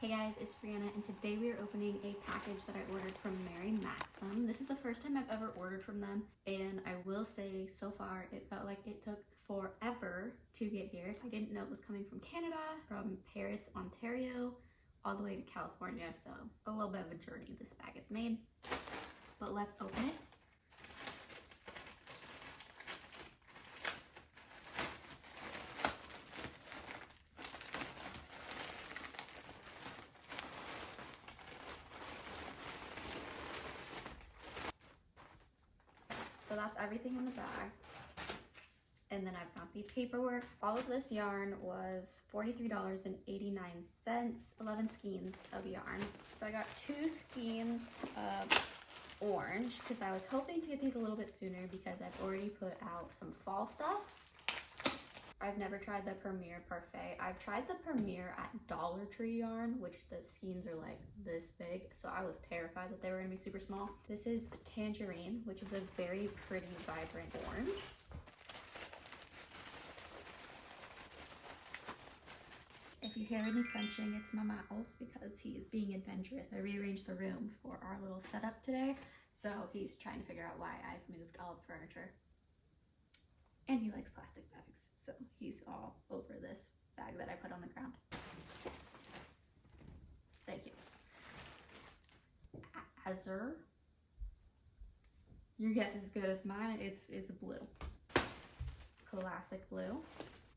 Hey guys, it's Brianna, and today we are opening a package that I ordered from Maxim. This is the first time I've ever ordered from them, and I will say so far it felt like it took forever to get here. I didn't know it was coming from Canada, from Paris, Ontario, all the way to California, so a little bit of a journey this bag is made. But let's open it. So that's everything in the bag. And then I've got the paperwork. All of this yarn was $43.89, 11 skeins of yarn. So I got 2 skeins of orange because I was hoping to get these a little bit sooner because I've already put out some fall stuff. I've never tried the Premier Parfait. I've tried the Premier at Dollar Tree yarn, which the skeins are like this big, so I was terrified that they were gonna be super small. This is Tangerine, which is a very pretty, vibrant orange. If you hear any crunching, it's my mouse because he's being adventurous. I rearranged the room for our little setup today, so he's trying to figure out why I've moved all the furniture. And he likes plastic bags, so he's all over this bag that I put on the ground. Thank you. Azure. Your guess is as good as mine. It's blue. Classic blue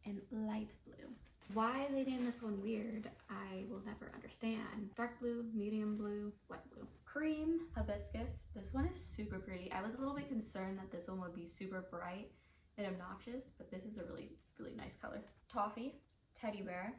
and light blue. Why they named this one weird, I will never understand. Dark blue, medium blue, light blue. Cream hibiscus. This one is super pretty. I was a little bit concerned that this one would be super bright and obnoxious, but this is a really, really nice color. Toffee, teddy bear,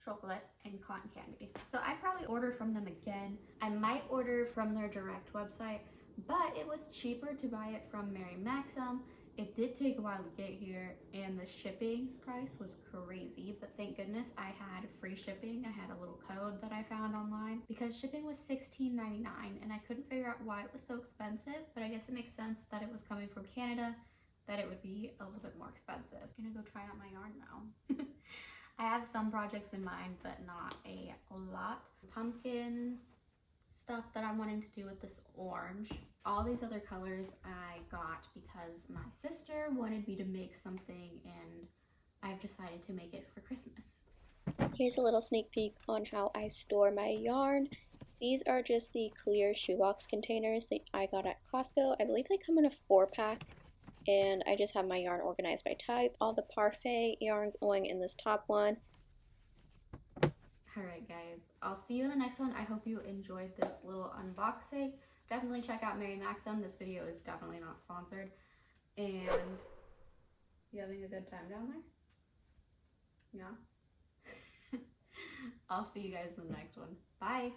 chocolate, and cotton candy. So I'd probably order from them again. I might order from their direct website, but it was cheaper to buy it from Maxim. It did take a while to get here, and the shipping price was crazy, but thank goodness I had free shipping. I had a little code that I found online because shipping was $16.99, and I couldn't figure out why it was so expensive, but I guess it makes sense that it was coming from Canada, that it would be a little bit more expensive. I'm gonna go try out my yarn now. I have some projects in mind, but not a lot. Pumpkin stuff that I'm wanting to do with this orange. All these other colors I got because my sister wanted me to make something, and I've decided to make it for Christmas. Here's a little sneak peek on how I store my yarn. These are just the clear shoebox containers that I got at Costco. I believe they come in a 4-pack. And I just have my yarn organized by type. All the Parfait yarn going in this top one. Alright guys, I'll see you in the next one. I hope you enjoyed this little unboxing. Definitely check out Maxim. This video is definitely not sponsored. And you having a good time down there? Yeah? I'll see you guys in the next one. Bye!